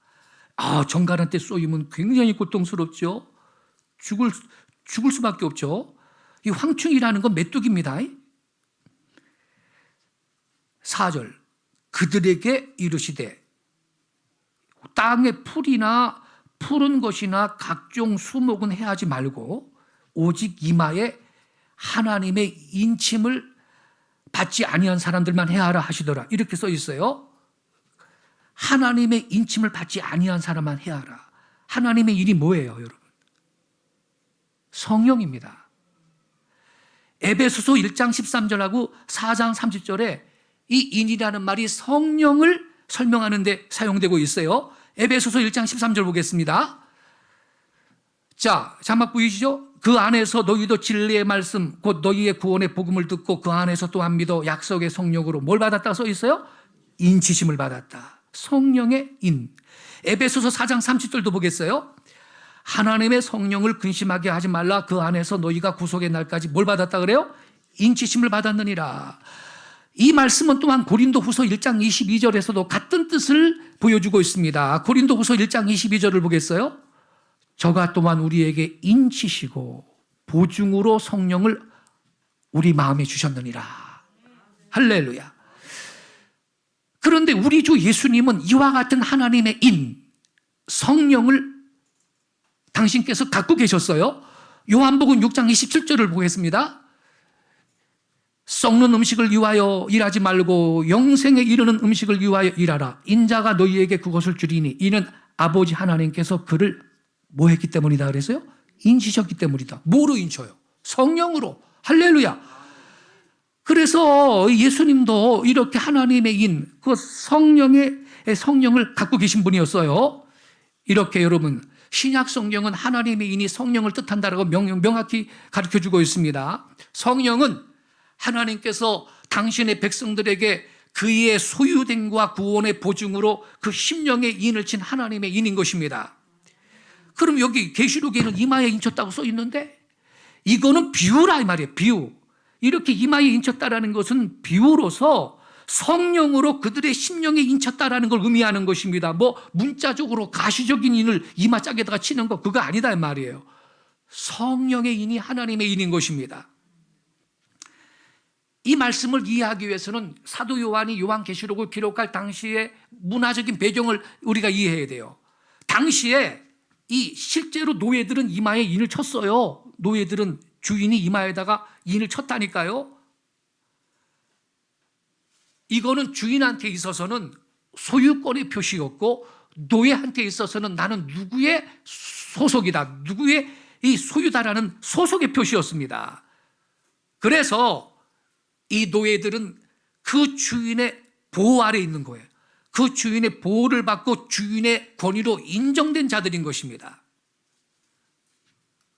Speaker 1: 전갈한테 쏘이면 굉장히 고통스럽죠. 죽을 수밖에 없죠. 이 황충이라는 건 메뚜기입니다. 4절. 그들에게 이르시되 땅의 풀이나 푸른 것이나 각종 수목은 해하지 말고 오직 이마에 하나님의 인침을 받지 아니한 사람들만 해하라 하시더라. 이렇게 써 있어요. 하나님의 인침을 받지 아니한 사람만 해하라. 하나님의 일이 뭐예요, 여러분? 성령입니다. 에베소서 1장 13절하고 4장 30절에 이 인이라는 말이 성령을 설명하는 데 사용되고 있어요. 에베소서 1장 13절 보겠습니다. 자, 자막 보이시죠? 그 안에서 너희도 진리의 말씀 곧 너희의 구원의 복음을 듣고 그 안에서 또한 믿어 약속의 성령으로 뭘 받았다 써 있어요? 인치심을 받았다. 성령의 인. 에베소서 4장 30절도 보겠어요? 하나님의 성령을 근심하게 하지 말라. 그 안에서 너희가 구속의 날까지 뭘 받았다 그래요? 인치심을 받았느니라. 이 말씀은 또한 고린도후서 1장 22절에서도 같은 뜻을 보여주고 있습니다. 고린도후서 1장 22절을 보겠어요? 저가 또한 우리에게 인치시고 보증으로 성령을 우리 마음에 주셨느니라. 할렐루야. 그런데 우리 주 예수님은 이와 같은 하나님의 인, 성령을 당신께서 갖고 계셨어요. 요한복음 6장 27절을 보겠습니다. 썩는 음식을 위하여 일하지 말고 영생에 이르는 음식을 위하여 일하라. 인자가 너희에게 그것을 주리니 이는 아버지 하나님께서 그를 뭐 했기 때문이다 그랬어요? 인치셨기 때문이다. 뭐로 인쳐요? 성령으로. 할렐루야. 그래서 예수님도 이렇게 하나님의 인, 그 성령을 갖고 계신 분이었어요. 이렇게 여러분, 신약 성경은 하나님의 인이 성령을 뜻한다라고 명확히 가르쳐주고 있습니다. 성령은 하나님께서 당신의 백성들에게 그의 소유됨과 구원의 보증으로 그 심령의 인을 친 하나님의 인인 것입니다. 그럼 여기 계시록에는 이마에 인쳤다고 써 있는데 이거는 비유라 이 말이에요. 비유. 이렇게 이마에 인쳤다라는 것은 비유로서 성령으로 그들의 심령에 인쳤다라는 걸 의미하는 것입니다. 뭐 문자적으로 가시적인 인을 이마 짝에다가 치는 거 그거 아니다 이 말이에요. 성령의 인이 하나님의 인인 것입니다. 이 말씀을 이해하기 위해서는 사도 요한이 요한계시록을 기록할 당시의 문화적인 배경을 우리가 이해해야 돼요. 당시에 이 실제로 노예들은 이마에 인을 쳤어요. 노예들은 주인이 이마에다가 인을 쳤다니까요. 이거는 주인한테 있어서는 소유권의 표시였고 노예한테 있어서는 나는 누구의 소속이다, 누구의 이 소유다라는 소속의 표시였습니다. 그래서 이 노예들은 그 주인의 보호 아래 있는 거예요. 그 주인의 보호를 받고 주인의 권위로 인정된 자들인 것입니다.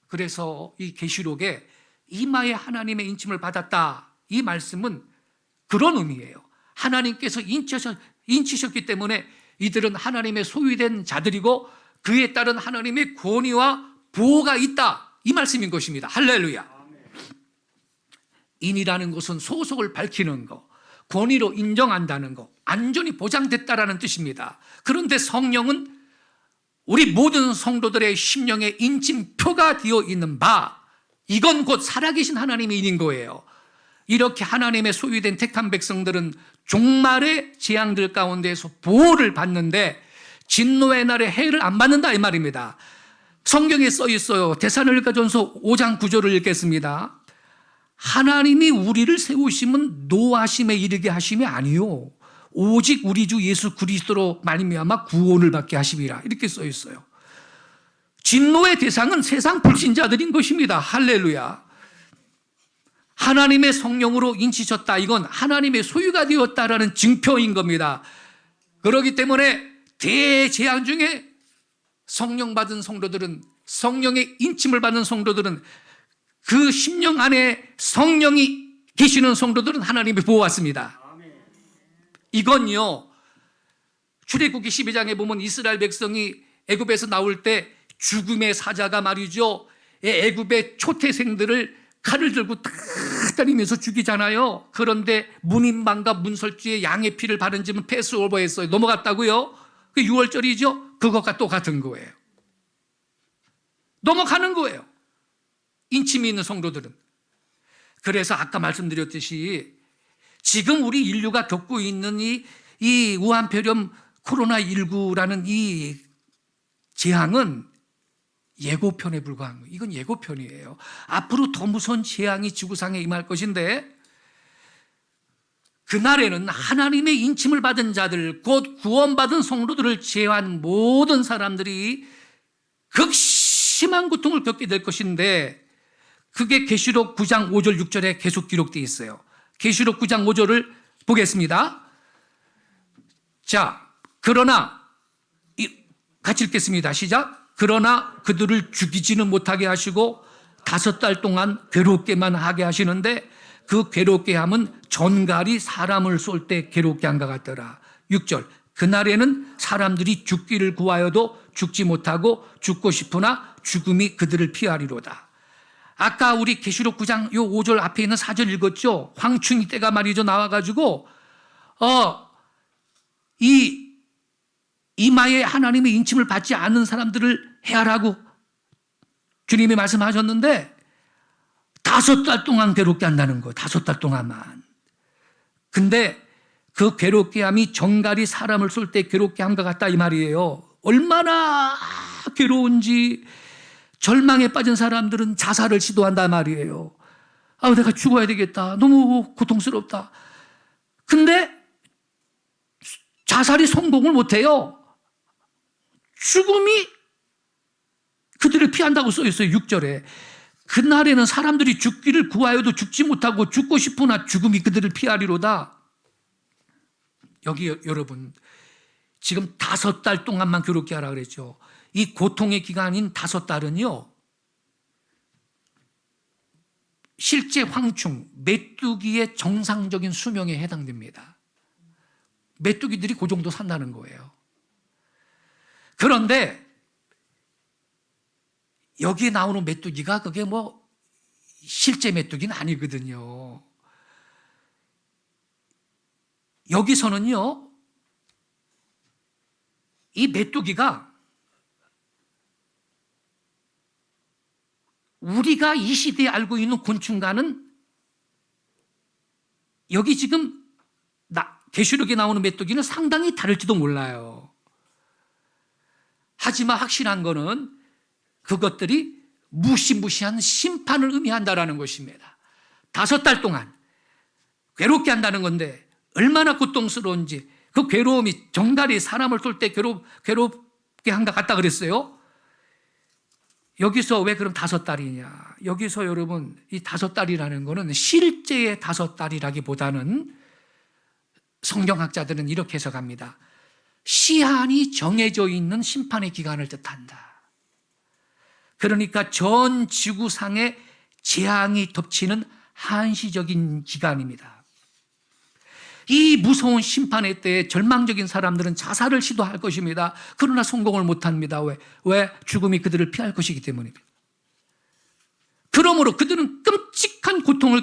Speaker 1: 그래서 이 계시록에 이마에 하나님의 인침을 받았다, 이 말씀은 그런 의미예요. 하나님께서 인치셨기 때문에 이들은 하나님의 소유된 자들이고 그에 따른 하나님의 권위와 보호가 있다, 이 말씀인 것입니다. 할렐루야. 인이라는 것은 소속을 밝히는 거, 권위로 인정한다는 거, 안전이 보장됐다라는 뜻입니다. 그런데 성령은 우리 모든 성도들의 심령에 인침표가 되어 있는 바, 이건 곧 살아계신 하나님의 인인 거예요. 이렇게 하나님의 소유된 택한 백성들은 종말의 재앙들 가운데서 보호를 받는데 진노의 날에 해를 안 받는다 이 말입니다. 성경에 써 있어요. 데살로니가전서 5장 9절을 읽겠습니다. 하나님이 우리를 세우심은 노하심에 이르게 하심이 아니요 오직 우리 주 예수 그리스도로 말미암아 구원을 받게 하심이라, 이렇게 써 있어요. 진노의 대상은 세상 불신자들인 것입니다. 할렐루야. 하나님의 성령으로 인치셨다, 이건 하나님의 소유가 되었다라는 증표인 겁니다. 그렇기 때문에 대재앙 중에 성령 받은 성도들은, 성령의 인침을 받은 성도들은, 그 심령 안에 성령이 계시는 성도들은 하나님이 보호받습니다. 이건요, 출애굽기 12장에 보면 이스라엘 백성이 애굽에서 나올 때 죽음의 사자가 말이죠, 애굽의 초태생들을 칼을 들고 탁 때리면서 죽이잖아요. 그런데 문인방과 문설주에 양의 피를 바른 집은 패스오버했어요. 넘어갔다고요? 그 6월절이죠? 그것과 똑같은 거예요. 넘어가는 거예요, 인침이 있는 성도들은. 그래서 아까 말씀드렸듯이 지금 우리 인류가 겪고 있는 이 우한폐렴 코로나19라는 이 재앙은 예고편에 불과한 거예요. 이건 예고편이에요. 앞으로 더 무서운 재앙이 지구상에 임할 것인데, 그날에는 하나님의 인침을 받은 자들, 곧 구원받은 성도들을 제외한 모든 사람들이 극심한 고통을 겪게 될 것인데, 그게 계시록 9장 5절 6절에 계속 기록되어 있어요. 계시록 9장 5절을 보겠습니다. 자, 그러나 같이 읽겠습니다. 시작. 그러나 그들을 죽이지는 못하게 하시고 5달 동안 괴롭게만 하게 하시는데, 그 괴롭게 함은 전갈이 사람을 쏠 때 괴롭게 한것 같더라. 6절. 그날에는 사람들이 죽기를 구하여도 죽지 못하고 죽고 싶으나 죽음이 그들을 피하리로다. 아까 우리 계시록 9장 요 5절 앞에 있는 4절 읽었죠. 황충이 때가 말이죠 나와가지고 이 이마에 하나님의 인침을 받지 않는 사람들을 해하라고 주님이 말씀하셨는데, 5달 동안 괴롭게 한다는 거예요. 5달 동안만. 근데 그 괴롭게 함이 정갈이 사람을 쏠 때 괴롭게 한 것 같다 이 말이에요. 얼마나 괴로운지 절망에 빠진 사람들은 자살을 시도한단 말이에요. 내가 죽어야 되겠다. 너무 고통스럽다. 근데 자살이 성공을 못해요. 죽음이 그들을 피한다고 써 있어요. 6절에. 그날에는 사람들이 죽기를 구하여도 죽지 못하고 죽고 싶으나 죽음이 그들을 피하리로다. 여기 여러분, 지금 5달 동안만 괴롭게 하라 그랬죠. 이 고통의 기간인 5달은요, 실제 황충, 메뚜기의 정상적인 수명에 해당됩니다. 메뚜기들이 그 정도 산다는 거예요. 그런데 여기에 나오는 메뚜기가 그게 뭐 실제 메뚜기는 아니거든요. 여기서는요, 이 메뚜기가 우리가 이 시대에 알고 있는 곤충과는, 여기 지금 계시록에 나오는 메뚜기는 상당히 다를지도 몰라요. 하지만 확실한 거는 그것들이 무시무시한 심판을 의미한다라는 것입니다. 5달 동안 괴롭게 한다는 건데 얼마나 고통스러운지, 그 괴로움이 정갈이 사람을 쏠 때 괴롭게 한 것 같다 그랬어요. 여기서 왜 그럼 5달이냐? 여기서 여러분, 이 5달이라는 거는 실제의 5달이라기보다는 성경학자들은 이렇게 해석합니다. 시한이 정해져 있는 심판의 기간을 뜻한다. 그러니까 전 지구상에 재앙이 덮치는 한시적인 기간입니다. 이 무서운 심판의 때에 절망적인 사람들은 자살을 시도할 것입니다. 그러나 성공을 못합니다. 왜? 죽음이 그들을 피할 것이기 때문입니다. 그러므로 그들은 끔찍한 고통을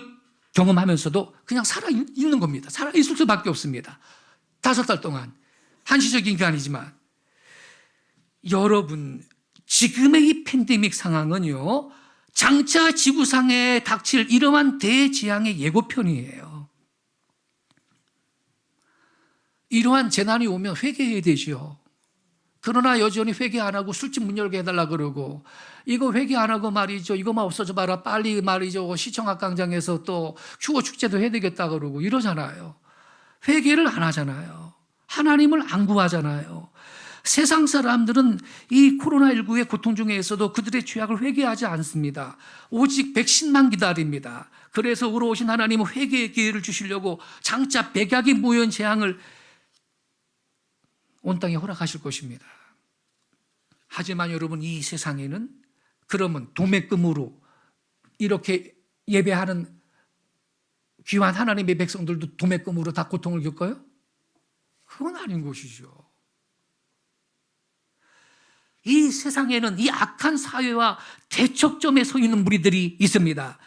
Speaker 1: 경험하면서도 그냥 살아있는 겁니다. 살아있을 수밖에 없습니다. 5달 동안. 한시적인 기간이지만. 여러분, 지금의 이 팬데믹 상황은요, 장차 지구상에 닥칠 이러한 대재앙의 예고편이에요. 이러한 재난이 오면 회개해야 되죠. 그러나 여전히 회개 안 하고 술집 문 열게 해달라 그러고, 이거 회개 안 하고 말이죠, 이거만 없어져 봐라, 빨리 말이죠, 시청학광장에서 또 휴거 축제도 해야 되겠다 그러고 이러잖아요. 회개를 안 하잖아요. 하나님을 안 구하잖아요. 세상 사람들은 이 코로나19의 고통 중에 있어도 그들의 죄악을 회개하지 않습니다. 오직 백신만 기다립니다. 그래서 의로우신 하나님은 회개의 기회를 주시려고 장차 백약이 모여온 재앙을 온 땅에 허락하실 것입니다. 하지만 여러분, 이 세상에는 그러면 도매금으로 이렇게 예배하는 귀한 하나님의 백성들도 도매금으로 다 고통을 겪어요? 그건 아닌 것이죠. 이 세상에는 이 악한 사회와 대척점에 서 있는 무리들이 있습니다.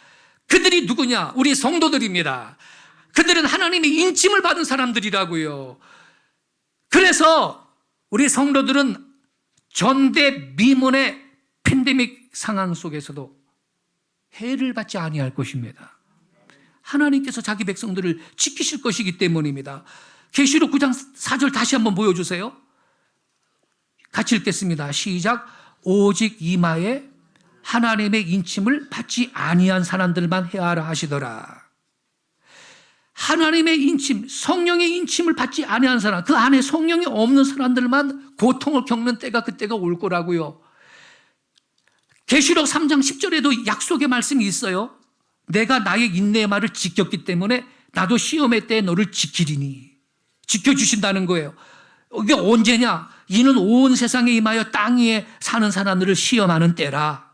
Speaker 1: 그들이 누구냐? 우리 성도들입니다. 그들은 하나님의 인침을 받은 사람들이라고요. 그래서 우리 성도들은 전대미문의 팬데믹 상황 속에서도 해를 받지 아니할 것입니다. 하나님께서 자기 백성들을 지키실 것이기 때문입니다. 계시록 9장 4절 다시 한번 보여주세요. 같이 읽겠습니다. 시작. 오직 이마에 하나님의 인침을 받지 아니한 사람들만 해하라 하시더라. 하나님의 인침, 성령의 인침을 받지 아니한 사람, 그 안에 성령이 없는 사람들만 고통을 겪는 때가 그때가 올 거라고요. 계시록 3장 10절에도 약속의 말씀이 있어요. 내가 나의 인내의 말을 지켰기 때문에 나도 시험의 때에 너를 지키리니. 지켜주신다는 거예요. 이게 언제냐? 이는 온 세상에 임하여 땅 위에 사는 사람들을 시험하는 때라.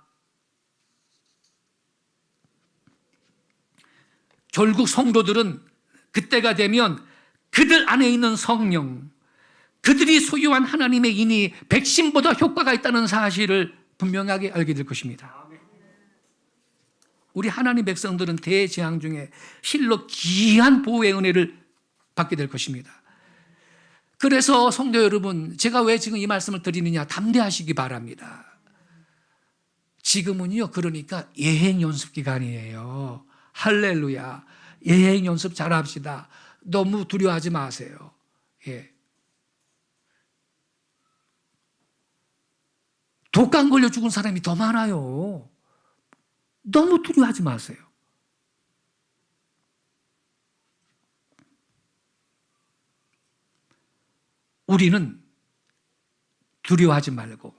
Speaker 1: 결국 성도들은 그때가 되면 그들 안에 있는 성령, 그들이 소유한 하나님의 인이 백신보다 효과가 있다는 사실을 분명하게 알게 될 것입니다. 우리 하나님 백성들은 대재앙 중에 실로 귀한 보호의 은혜를 받게 될 것입니다. 그래서 성도 여러분, 제가 왜 지금 이 말씀을 드리느냐, 담대하시기 바랍니다. 지금은요, 그러니까 예행 연습 기간이에요. 할렐루야. 예행 연습 잘합시다. 너무 두려워하지 마세요. 예. 독감 걸려 죽은 사람이 더 많아요. 너무 두려워하지 마세요. 우리는 두려워하지 말고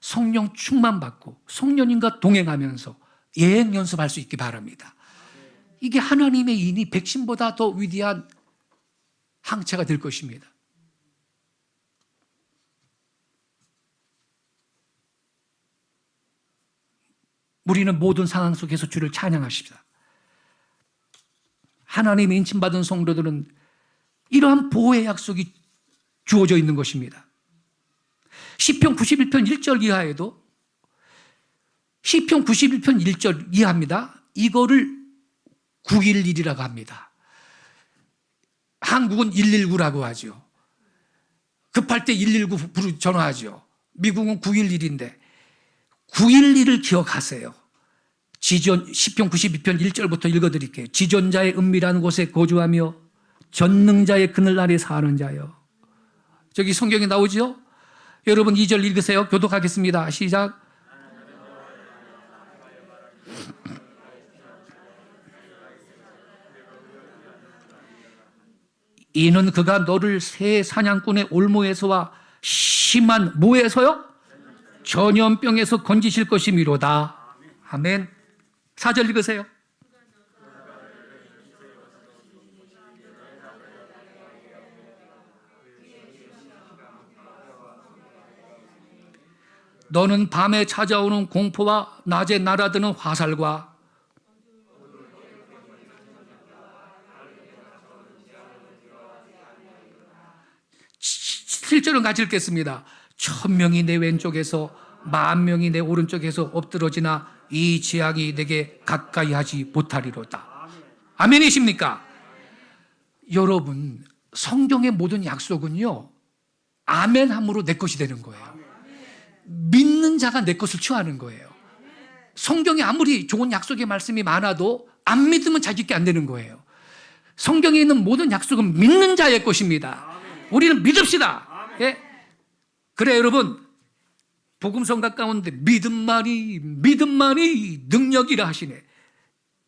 Speaker 1: 성령 충만 받고 성령님과 동행하면서 예행 연습할 수 있기 바랍니다. 이게 하나님의 인이 백신보다 더 위대한 항체가 될 것입니다. 우리는 모든 상황 속에서 주를 찬양하십시다. 하나님의 인침받은 성도들은 이러한 보호의 약속이 주어져 있는 것입니다. 시편 91편 1절 이하에도 시편 91편 1절 이하입니다. 이거를 911이라고 합니다. 한국은 119라고 하죠. 급할 때 119 전화하죠. 미국은 911인데 911을 기억하세요. 시편 92편 1절부터 읽어드릴게요. 지존자의 은밀한 곳에 거주하며 전능자의 그늘 아래 사는 자여. 저기 성경에 나오죠? 여러분 2절 읽으세요. 교독하겠습니다. 시작. 이는 그가 너를 새 사냥꾼의 올무에서와 심한 뭐에서요? 전염병에서 건지실 것이미로다. 아멘. 4절 읽으세요. 너는 밤에 찾아오는 공포와 낮에 날아드는 화살과 7절은 같이 읽겠습니다. 1000명이 내 왼쪽에서 10,000명이 내 오른쪽에서 엎드러지나 이 재앙이 내게 가까이 하지 못하리로다. 아멘이십니까? 여러분, 성경의 모든 약속은요, 아멘함으로 내 것이 되는 거예요. 믿는 자가 내 것을 취하는 거예요. 성경에 아무리 좋은 약속의 말씀이 많아도 안 믿으면 자기께 안 되는 거예요. 성경에 있는 모든 약속은 믿는 자의 것입니다. 우리는 믿읍시다. 예? 그래 여러분, 복음성가 가운데 믿음만이 능력이라 하시네.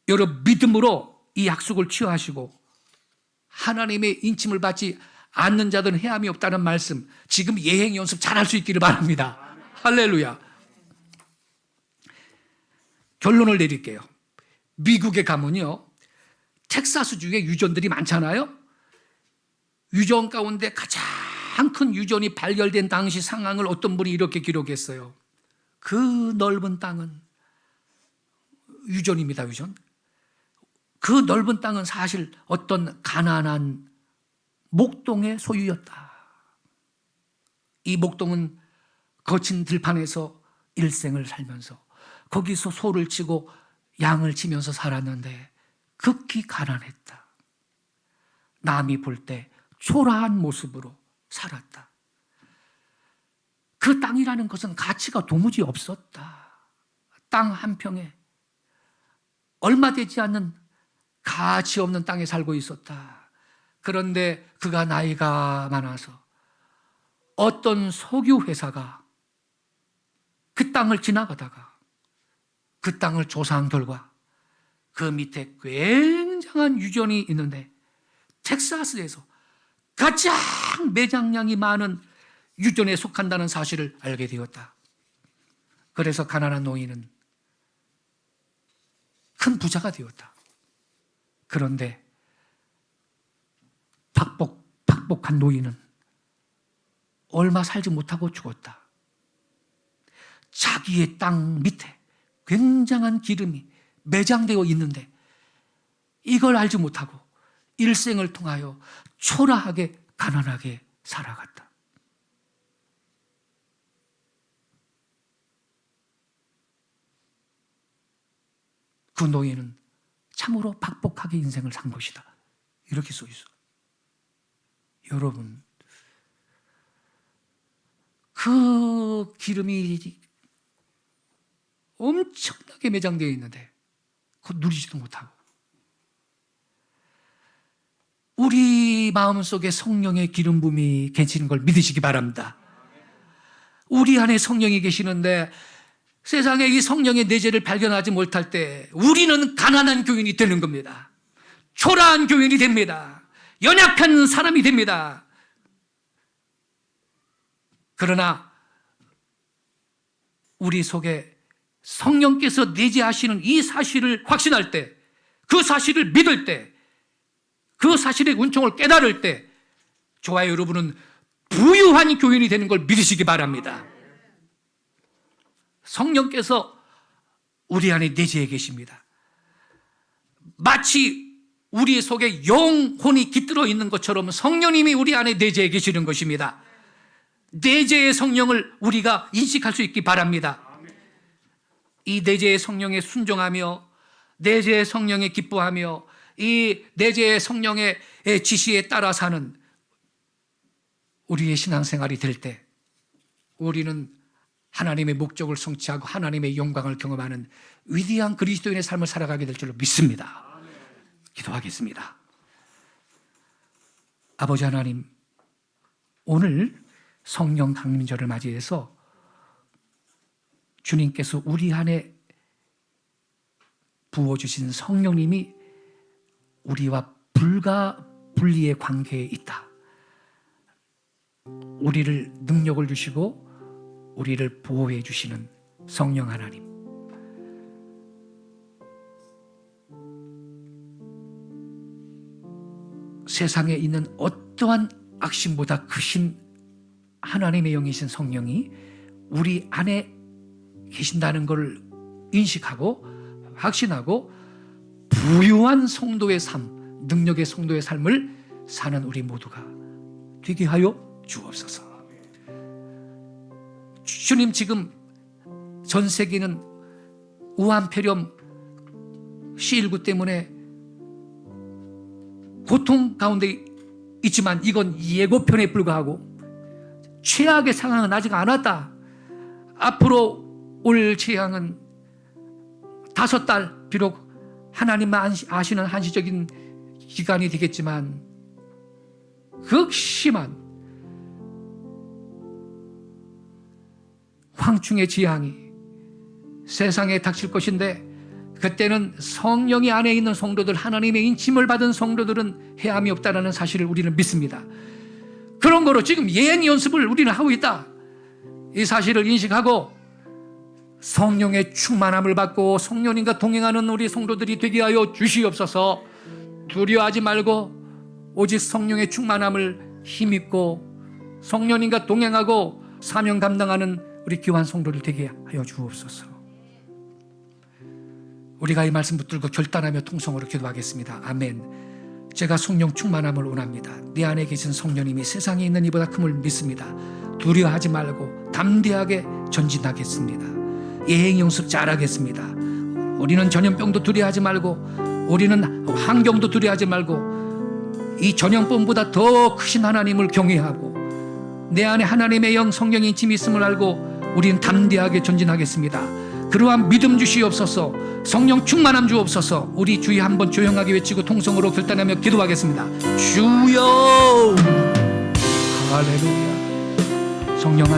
Speaker 1: 여러분 믿음으로 이 약속을 취하시고 하나님의 인침을 받지 않는 자들은 해함이 없다는 말씀, 지금 예행 연습 잘할 수 있기를 바랍니다. 할렐루야. 결론을 내릴게요. 미국에 가면요, 텍사스주에 유전들이 많잖아요. 유전 가운데 가장 큰 유전이 발견된 당시 상황을 어떤 분이 이렇게 기록했어요. 그 넓은 땅은 유전입니다. 유전. 그 넓은 땅은 사실 어떤 가난한 목동의 소유였다. 이 목동은 거친 들판에서 일생을 살면서 거기서 소를 치고 양을 치면서 살았는데 극히 가난했다. 남이 볼 때 초라한 모습으로 살았다. 그 땅이라는 것은 가치가 도무지 없었다. 땅 한 평에 얼마 되지 않는 가치 없는 땅에 살고 있었다. 그런데 그가 나이가 많아서 어떤 석유 회사가 그 땅을 지나가다가 그 땅을 조사한 결과 그 밑에 굉장한 유전이 있는데 텍사스에서 가장 매장량이 많은 유전에 속한다는 사실을 알게 되었다. 그래서 가난한 노인은 큰 부자가 되었다. 그런데 박복한 노인은 얼마 살지 못하고 죽었다. 자기의 땅 밑에 굉장한 기름이 매장되어 있는데 이걸 알지 못하고 일생을 통하여 초라하게 가난하게 살아갔다. 그 노인은 참으로 박복하게 인생을 산 것이다. 이렇게 써 있어. 여러분, 그 기름이 엄청나게 매장되어 있는데 그거 누리지도 못하고, 우리 마음속에 성령의 기름 부음이 계시는 걸 믿으시기 바랍니다. 우리 안에 성령이 계시는데 세상에 이 성령의 내재를 발견하지 못할 때 우리는 가난한 교인이 되는 겁니다. 초라한 교인이 됩니다. 연약한 사람이 됩니다. 그러나 우리 속에 성령께서 내재하시는 이 사실을 확신할 때, 그 사실을 믿을 때, 그 사실의 은총을 깨달을 때, 저와 여러분은 부유한 교인이 되는 걸 믿으시기 바랍니다. 성령께서 우리 안에 내재해 계십니다. 마치 우리 속에 영혼이 깃들어 있는 것처럼 성령님이 우리 안에 내재해 계시는 것입니다. 내재의 성령을 우리가 인식할 수 있기 바랍니다. 이 내재의 성령에 순종하며 내재의 성령에 기뻐하며 이 내재의 성령의 지시에 따라 사는 우리의 신앙생활이 될 때 우리는 하나님의 목적을 성취하고 하나님의 영광을 경험하는 위대한 그리스도인의 삶을 살아가게 될 줄로 믿습니다. 기도하겠습니다. 아버지 하나님, 오늘 성령 강림절을 맞이해서 주님께서 우리 안에 부어주신 성령님이 우리와 불가분리의 관계에 있다. 우리를 능력을 주시고 우리를 보호해 주시는 성령 하나님, 세상에 있는 어떠한 악심보다 크신 하나님의 영이신 성령이 우리 안에 계신다는 것을 인식하고 확신하고 부유한 성도의 삶, 능력의 성도의 삶을 사는 우리 모두가 되게 하여 주옵소서. 주님, 지금 전 세계는 우한폐렴 C19 때문에 고통 가운데 있지만 이건 예고편에 불과하고 최악의 상황은 아직 안 왔다. 앞으로 올 재앙은 5달, 비록 하나님만 아시는 한시적인 기간이 되겠지만 극심한 황충의 재앙이 세상에 닥칠 것인데, 그때는 성령이 안에 있는 성도들, 하나님의 인침을 받은 성도들은 해함이 없다는 사실을 우리는 믿습니다. 그런 거로 지금 예행 연습을 우리는 하고 있다. 이 사실을 인식하고 성령의 충만함을 받고 성령님과 동행하는 우리 성도들이 되게 하여 주시옵소서. 두려워하지 말고 오직 성령의 충만함을 힘입고 성령님과 동행하고 사명 감당하는 우리 귀한 성도들 되게 하여 주옵소서. 우리가 이 말씀 붙들고 결단하며 통성으로 기도하겠습니다. 아멘. 제가 성령 충만함을 원합니다. 내 안에 계신 성령님이 세상에 있는 이보다 큼을 믿습니다. 두려워하지 말고 담대하게 전진하겠습니다. 예행 연습 잘하겠습니다. 우리는 전염병도 두려워하지 말고, 우리는 환경도 두려워하지 말고 이 전염병보다 더 크신 하나님을 경외하고 내 안에 하나님의 영 성령의 인침이 있음을 알고 우리는 담대하게 전진하겠습니다. 그러한 믿음 주시옵소서. 성령 충만함 주옵소서. 우리 주의 한번 조용하게 외치고 통성으로 결단하며 기도하겠습니다. 주여. 할렐루야. 성령